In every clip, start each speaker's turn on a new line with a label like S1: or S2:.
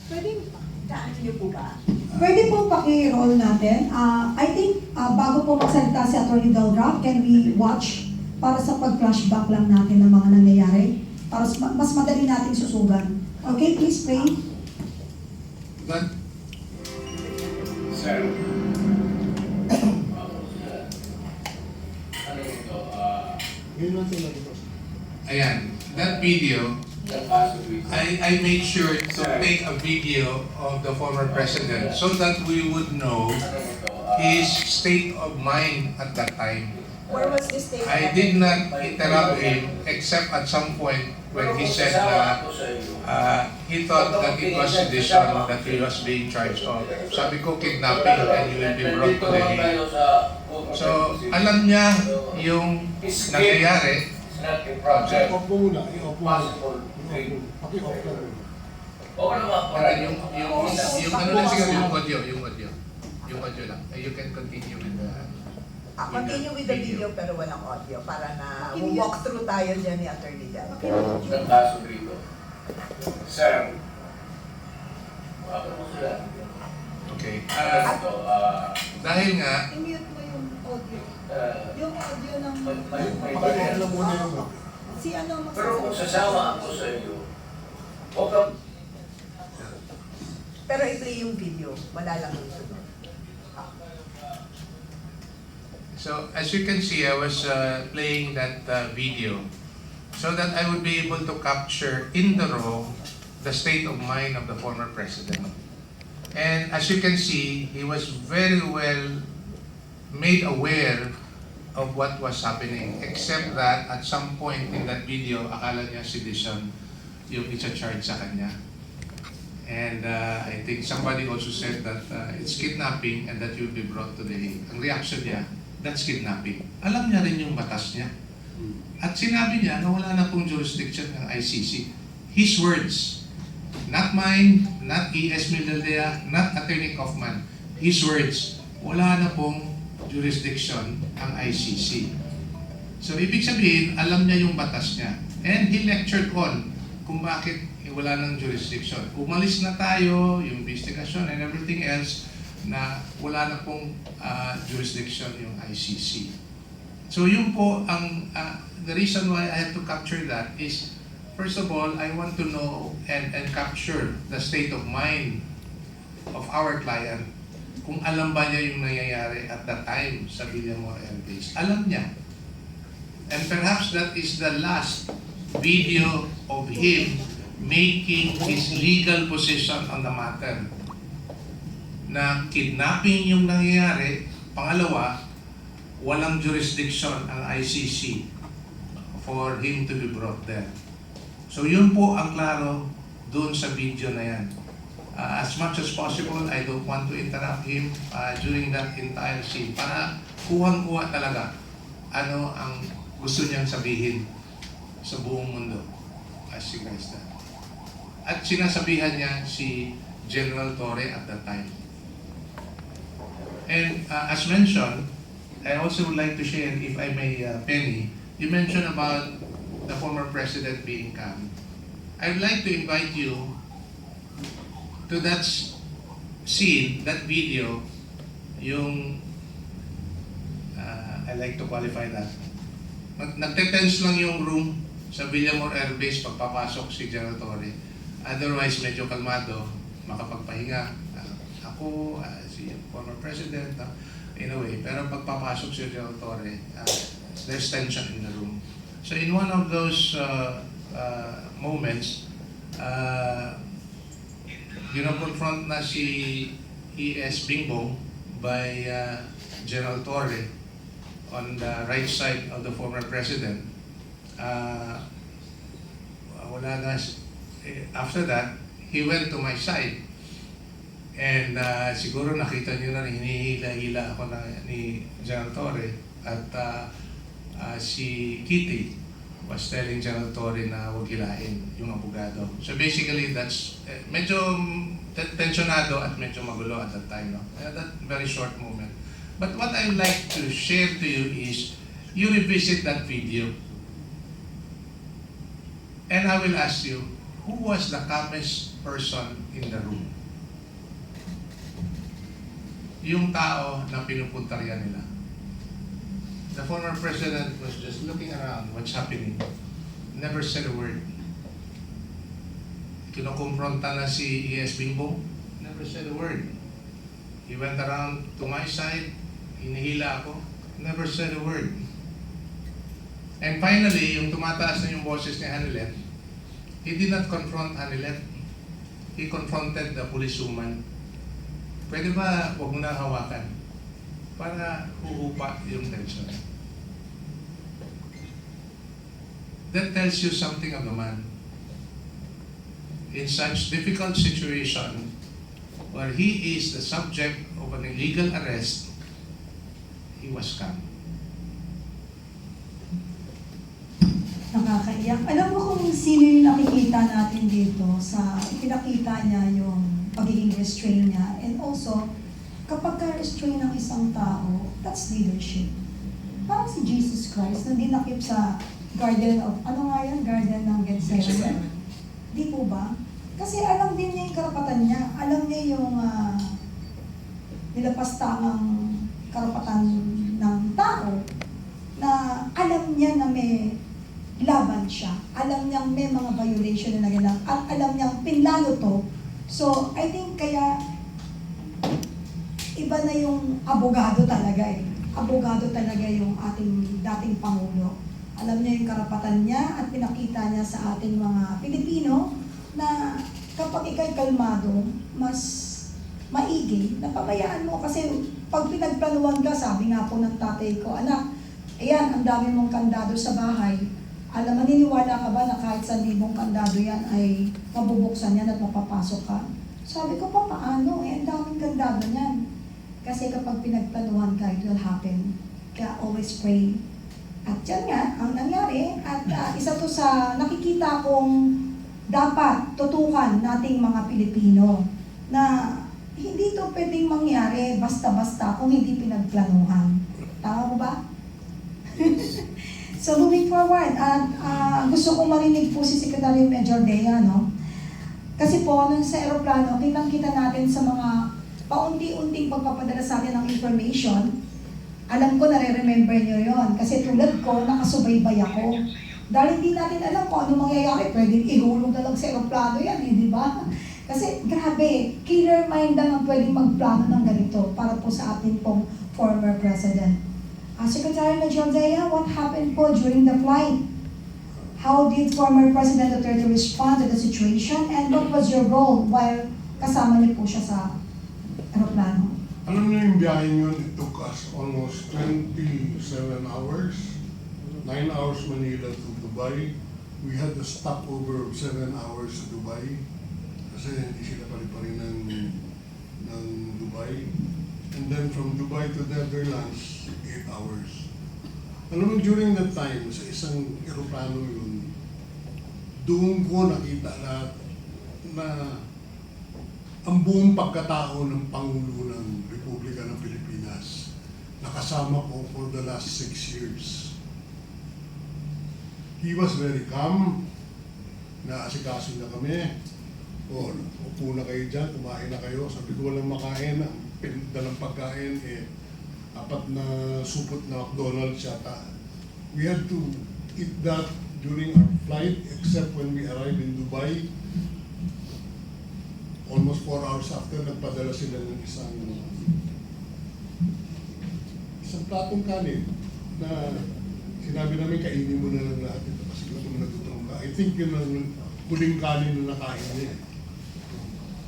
S1: Pwede, daan niyo po ba?
S2: Pwede po paki-roll natin. I think bago po magsalita si Atty. Delra, can we watch para sa pag-flashback lang natin ng mga nangyayari? Para mas madali natin susugan. Okay, please play.
S3: That, sir, ayan, that video, I made sure to take a video of the former president so that we would know his state of mind at that time.
S1: Where was this taken?
S3: I did not interrupt him except at some point when he said that he thought that it was sedition that he was being charged of. Sabi ko, kidnapping and you will be brought to the Hague. So, alam niya yung nangyayari.
S4: I-off mo muna, i-off mo muna. Paki-off ka muna.
S3: Para yung ano lang siguro yung audio. Yung audio lang. You can continue with the...
S1: Continue with the video pero walang audio para na walk through tayo dyan ni Atty. Del.
S5: Ang kaso dito. Sir, mo sila.
S3: Okay.
S5: Ito,
S3: Dahil nga,
S2: I-mute mo yung audio. Yung audio ng...
S4: Paki-off muna yung...
S2: Si ano
S5: pero kung sasama ako sa iyo, huwag kang
S1: Pero i-play yung video. Wala lang yung sunod.
S3: so as you can see, I was playing that video so that I would be able to capture in the raw the state of mind of the former president. And as you can see, he was very well made aware of what was happening, except that at some point in that video, akala niya sedition yung isa-charge sa kanya. And I think somebody also said that it's kidnapping and that you'll be brought to the Hague. Ang reaction niya, that's kidnapping. Alam niya rin yung batas niya. At sinabi niya na wala na pong jurisdiction ng ICC. His words, not mine, not E.S. Mildaldea, not Attorney Kaufman. His words, wala na pong jurisdiction ang ICC. So ibig sabihin, alam niya yung batas niya. And he lectured on kung bakit wala ng jurisdiction. Umalis na tayo, yung investigation and everything else, na wala na pong jurisdiction yung ICC. So yun po, the reason why I have to capture that is, first of all, I want to know and capture the state of mind of our client. Kung alam ba niya yung nangyayari at that time sa Villamor Air Base. Alam niya. And perhaps that is the last video of him making his legal position on the matter. Na kidnapping yung nangyayari. Pangalawa, walang jurisdiction ang ICC for him to be brought there. So yun po ang klaro doon sa video na yan. As much as possible, I don't want to interrupt him during that entire scene para kuhang-kuha talaga ano ang gusto niyang sabihin sa buong mundo as regards that. At sinasabihan niya si General Torre at that time. And as mentioned, I also would like to share, if I may, Penny, you mentioned about the former president being calm. I'd like to invite you to that scene, that video, yung, I like to qualify that. Nagte-tense lang yung room sa Villamor Air Base pagpapasok si General Torre. Otherwise, medyo kalmado, makapagpahinga. Ako, si former president, in a way. Pero pagpapasok si General Torre, there's tension in the room. So in one of those moments, confront na si E.S. Bingbong by General Torre on the right side of the former president. After that, he went to my side. And siguro nakita niyo na hinihila-hila ako ni General Torre at si Kitty was telling General Torre na huwag hilain yung abogado. So basically, that's medyo tensionado at medyo magulo at that time. No? That very short moment. But what I would like to share to you is, you revisit that video and I will ask you, who was the calmest person in the room? Yung tao na pinupuntarya nila. The former president was just looking around, what's happening. Never said a word. Kinukumpronta na si E.S. Bingbong, never said a word. He went around to my side, hinihila ako, never said a word. And finally, yung tumataas na yung boses ni Hanilet, he did not confront Hanilet. He confronted the policewoman. Pwede ba huwag mo na hawakan? Para huhupa yung tension. That tells you something of the man. In such difficult situation, where he is the subject of an illegal arrest, he was calm.
S2: Nakakaiyak. Alam mo kung sino yung nakikita natin dito sa pinakita niya yung pagiging restrain niya. And also, kapag ka-restrain ng isang tao, that's leadership. Parang si Jesus Christ na dinakip sa Garden of, ano nga yan? Garden ng Gethsemane. Di po ba? Kasi alam din niya yung karapatan niya. Alam niya yung nilapastangang karapatan ng tao na alam niya na may laban siya. Alam niyang may mga violation na nagalang at alam niyang pinlano to. So, I think kaya iba na yung abogado talaga eh. Abogado talaga yung ating dating Pangulo. Alam niya yung karapatan niya at pinakita niya sa ating mga Pilipino na kapag ikay kalmado, mas maigi, napabayaan mo kasi pag pinagplanuhan ka, sabi nga po ng tatay ko, anak, ayan, ang dami mong kandado sa bahay. Alam, maniniwala ka ba na kahit 1,000 kandado yan ay mabubuksan yan at mapapasok ka? Sabi ko, paano? Eh, ang daming kandado niyan. Kasi kapag pinagplanuhan ka, it will happen. Kaya always pray. At yan nga, ang nangyari, at isa to sa nakikita kong dapat tutukan nating mga Pilipino na hindi to pwedeng mangyari basta-basta kung hindi pinagplanuhan. Tama mo ba? So moving forward, gusto kong marinig po si Secretary Major Dea, no? Kasi po, nung sa aeroplano, kitang-kita natin sa mga paunti-unting pagpapadala sa atin ng information. Alam ko, nare-remember nyo yon. Kasi tulad ko, nakasubaybay ako. Dahil hindi natin alam kung ano mangyayari, pwedeng ihulog na lang sa aeroplano yan, eh, di ba? Kasi grabe, killer mind lang ang pwedeng magplano ng ganito para po sa atin pong former president. Secretary Major Dea, what happened po during the flight? How did former President Duterte respond to the situation and what was your role while kasama niyo po siya sa aeroplano?
S4: Alam niyo yung biyahe yun, it took us almost 27 hours. 9 hours Manila to Dubai. We had a stopover of 7 hours to Dubai. Kasi hindi sila pari-pari ng Dubai. And then from Dubai to Netherlands, 8 hours. Alam mo, during that time, sa isang aeroplano yun, doon ko nakita lahat na ang buong pagkatao ng Pangulo ng Republika ng Pilipinas nakasama ko for the last 6 years. He was very calm. Naasikaso na kami. O, upo na kayo dyan, kumain na kayo. Sabi ko walang makain. Ang dalang pagkain, 4 na supot na McDonald's yata. We had to eat that during our flight, except when we arrived in Dubai. Almost 4 hours after, nagpadala sila ng isang platong kanin na sinabi namin kainin mo na lang lahat ito kasi gutom na gutom ka. I think yun ang huling kanin na nakain niya.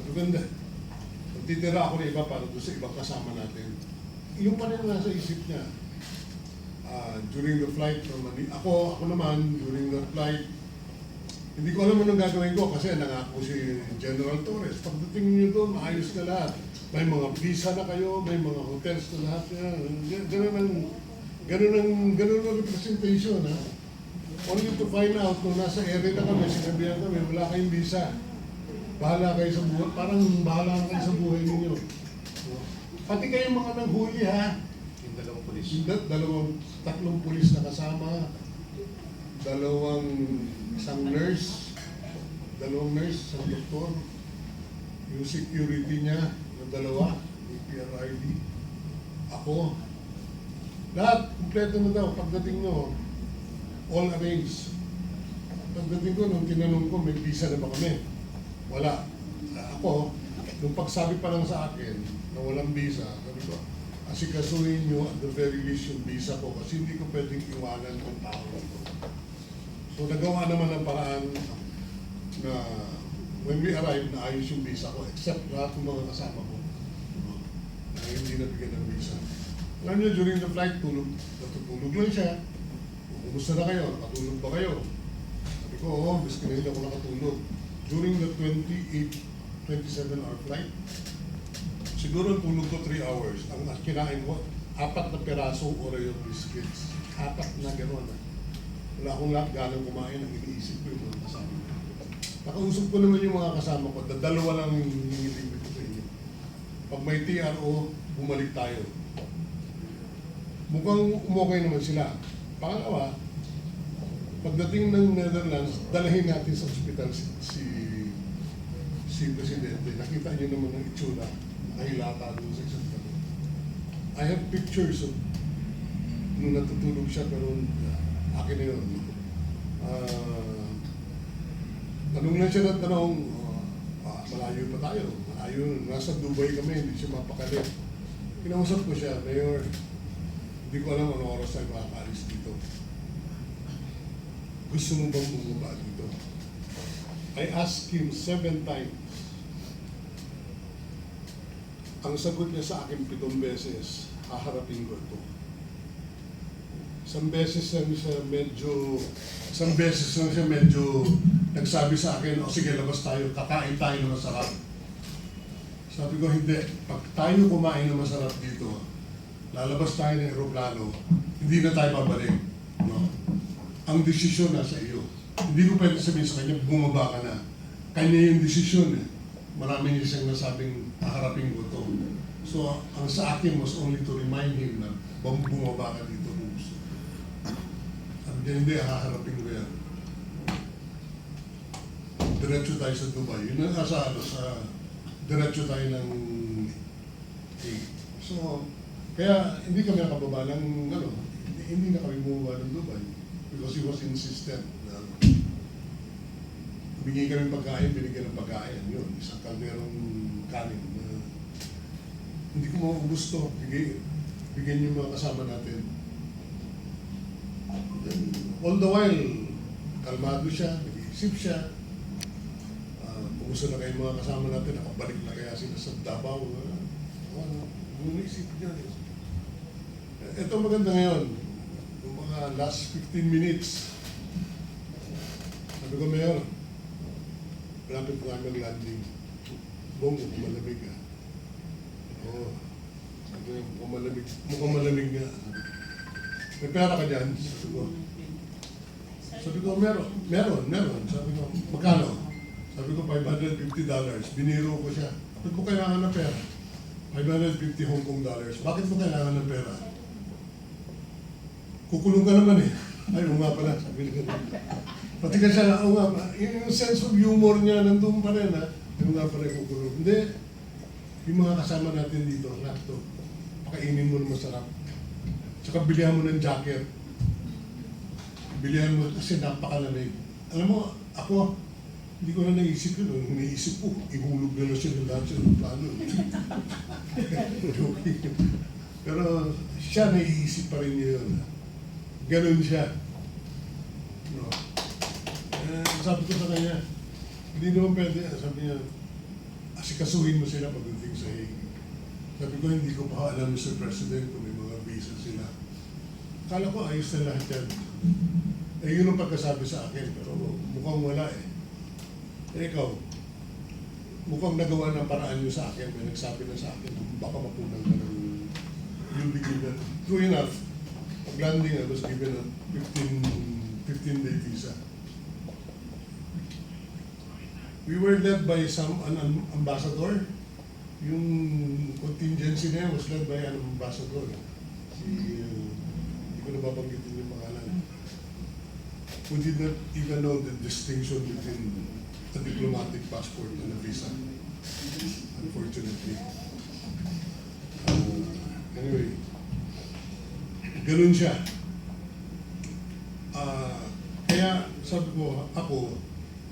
S4: Pero ganda. Titira ako na iba para doon sa ibang kasama natin. Yung pa rin nasa isip niya. During the flight from Manila, ako naman, during the flight, hindi ko alam anong gagawin ko kasi nangako si General Torres. Pagdating niyo doon, maayos na lahat. May mga visa na kayo, may mga hotels na lahat. Ganun ang representation, ha? Only to find out, kung nasa area na kami, sinabihan kami, wala kayong visa. Bahala kayo sa buhay, parang bahala kayo sa buhay ninyo. Pati kayong mga nanghuli, ha?
S3: Yung dalawang pulis.
S4: Tatlong pulis na kasama, isang nurse, dalawang nurse, isang doktor, yung security niya, yung dalawa, yung PRID, ako, lahat, kumpleto na daw. Pagdating no, all arranged. Pagdating ko, nung tinanong ko, may visa na ba kami? Wala. Ako, nung pagsabi pa lang sa akin na walang visa, sabi ko, asikasuhin nyo at the very least yung visa ko kasi hindi ko pwedeng iwanan ng tao ito. So nagawa naman ang paraan na when we arrived, naayos yung visa ko except lahat ng mga kasama ko na hindi nabigyan ng visa. Alam nyo, during the flight, natutulog lang siya. Kumusta na kayo? Nakatulog ba kayo? Sabi ko, oo, bis ka na hindi ako nakatulog. During the 27-hour flight, siguro ang tulog ko 3 hours. Ang kinain ko, 4 na peraso Oreo biscuits. 4 na gano'n. Wala akong lahat ganang kumain. Ang iniisip ko yung mga kasama ko. Nakausap ko naman yung mga kasama ko. Dalawa lang yung hinihiling ko sa inyo. Pag may TRO, bumalik tayo. Mukhang umokay naman sila. Pangalawa, pagdating ng Netherlands, dalahin natin sa ospital si Presidente. Nakita niyo naman ang itsura. Nahilata doon sa isang tabi. I have pictures of nung natutulog siya pero akin na yun. Tanong lang siya ng tanong, malayo pa tayo. Malayo, nasa Dubai kami, hindi siya mapakali. Kinausap ko siya, Mayor, hindi ko alam anong oras tayo makakalis dito. Gusto mo bang bumaba dito? I asked him 7 times. Ang sagot niya sa akin 7 beses, haharapin ko ito. Isang beses lang siya medyo nagsabi sa akin, o sige, labas tayo, kakain tayo na masarap. Sabi ko, hindi. Pag tayo kumain na masarap dito, lalabas tayo ng aeroplano, hindi na tayo babalik. No? Ang desisyon nasa iyo. Hindi ko pwede sabihin sa kanya, bumaba ka na. Kanya yung desisyon eh. Marami niya siyang nasabing haharapin ko to. So, ang sa akin was only to remind him na bumaba ka dito kung gusto. Sabi niya, hindi, haharapin ko yan. Diretso tayo sa Dubai. Yun ang sa diretso tayo ng So, kaya hindi kami nakababa ng, hindi na kami bumaba ng Dubai because he was insistent na bigyan kami pagkain, binigyan ng pagkain. Yun, isang kalderong kanin na hindi ko maubos to. Bigyan yung mga kasama natin. Then, all the while, kalmado siya, nag-iisip siya. Kumusta na kayo mga kasama natin, nakabalik na kaya sila sa Davao. Ano isip niya? Ito maganda ngayon, yung mga last 15 minutes. Sabi ko, Mayor, malapit ko kami mag-landing. Bongo, malamig ka. Oo. Sabi ko, mukhang malamig nga. May pera ka dyan? Sabi ko, meron. Sabi ko, magkano? Sabi ko, $550. Biniro ko siya. Bakit mo kailangan ng pera? 550 Hong Kong dollars. Bakit mo kailangan ng pera? Kukulong ka naman eh. Ay, nga pala. Sabi ko. Pati ka siya, nga. Yung sense of humor niya, nandun pa rin ha. Nga pala kukulong. Hindi. Yung mga kasama natin dito, laptop. Pakainin mo na masarap. Tsaka bilihan mo ng jacket. Bilihan mo kasi napakalamig. Alam mo, ako, hindi ko na naisip yun. Naisip ko, ihulog na lang siya ng lahat siya ng plano. Pero siya naiisip pa rin niya yun. Ganun siya. No. Sabi ko sa kanya, hindi naman pwede. Sabi niya, asikasuhin mo sila pagdating sa Hague. Sabi ko, hindi ko pa alam, Mr. President, kung may mga visa sila. Akala ko ayos na lahat yan. Yun ang pagkasabi sa akin, pero mukhang wala eh. Ikaw, mukhang nagawa ng paraan nyo sa akin, may nagsabi na sa akin, baka mapunan ka ng you'll be given. True enough, pag-landing, I was given a 15-day visa. We were led by an ambassador. Yung contingency na yun was led by an ambassador. Hindi ko na babanggitin yung pangalan. We did not even know the distinction between a diplomatic passport and a visa. Unfortunately. Anyway, ganun siya. Kaya sabi ko, ako,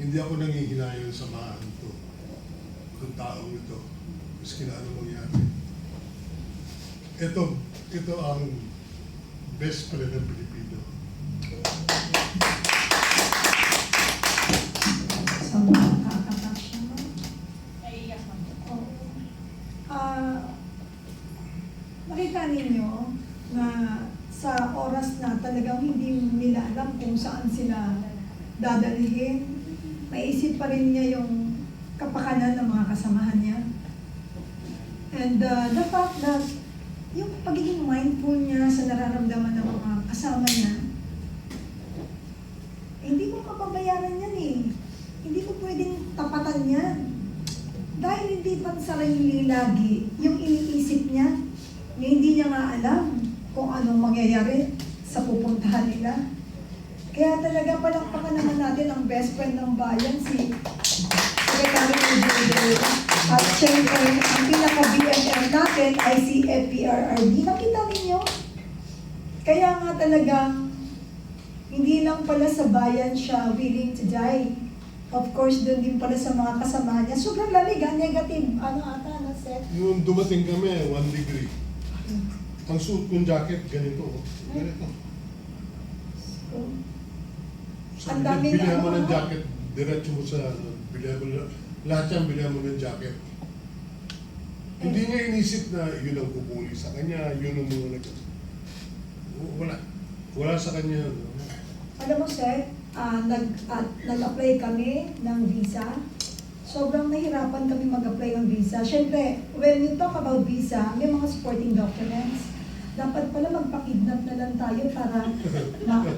S4: hindi ako nangihinayon sa mga ito, itong taong ito, maski na ano mangyari. Ito ang best friend ng Pilipino.
S2: So, nakakatak siya, no?
S6: Naiiyak man.
S2: Oo. Nakita ninyo na sa oras na talagang hindi nila alam kung saan sila dadalhin, maisip pa rin niya yung kapakanan ng mga kasamahan niya. And the fact that yung pagiging mindful niya sa nararamdaman ng mga kasama niya, hindi mo mapabayaran yan eh. Hindi mo pwedeng tapatan yan. Dahil hindi pa sarili lagi yung iniisip niya, yung hindi niya nga alam kung anong mangyayari sa pupuntahan nila. Kaya talaga palakpakan naman natin ang best friend ng bayan, si Secretary Eugene. At syempre, ang pinaka-BFF natin ay si FPRRD. Nakita ninyo? Kaya nga talagang hindi lang pala sa bayan siya willing to die. Of course, doon din pala sa mga kasama niya. Sobrang lamig, negative. Ano ata, na set?
S4: Nung dumating kami, 1 degree. Ang suit ng jacket, ganito. Ganito.
S2: So,
S4: Sabi
S2: Ang
S4: niya,
S2: daming
S4: bilihan mo
S2: ano,
S4: ng
S2: ano?
S4: jacket, diretso mo sa, bilihan mo, lahat yan, bilihan mo ng jacket. Hindi niya inisip na yun ang pupuli sa kanya, yun ang mga wala. Wala sa kanya.
S2: alam mo, Seth, nag-apply kami ng visa. Sobrang nahirapan kami mag-apply ng visa. Siyempre, when you talk about visa, may mga supporting documents. Dapat pala magpa-kidnap na lang tayo para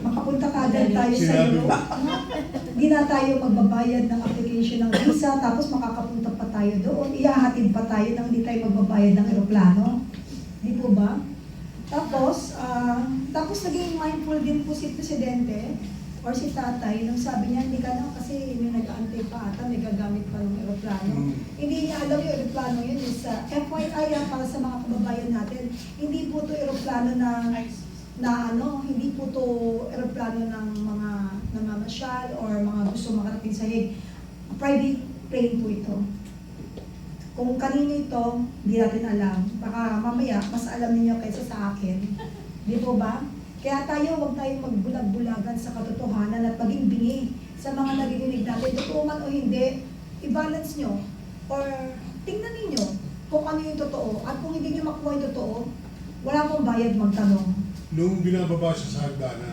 S2: makapunta kagad tayo sa
S4: Sinabi mo.
S2: Europe. Hindi na tayo magbabayad ng application ng visa, tapos makakapunta pa tayo doon. Ihahatid pa tayo nang hindi tayo magbabayad ng eroplano. Di po ba? Tapos naging mindful din po si Presidente or si Tatay nung sabi niya, hindi ka na kasi may nag-aantay pa ata, may gagamit pa ng eroplano. Hindi niya alam yung eroplano yun is FYI para sa mga kababayan natin. Hindi po to eroplano hindi po to eroplano ng mga namamasyal or mga gusto makarating sa Hague. Private plane po ito. Kung kanino ito, hindi natin alam. Baka mamaya, mas alam niyo kaysa sa akin. Di po ba? Kaya tayo, huwag tayong magbulag-bulagan sa katotohanan at maging bingi sa mga naririnig natin. Totoo man o hindi, i-balance nyo. Or tingnan ninyo kung ano yung totoo. At kung hindi nyo makuha yung totoo, wala akong bayad magtanong.
S4: Nung binababa siya sa hagdanan,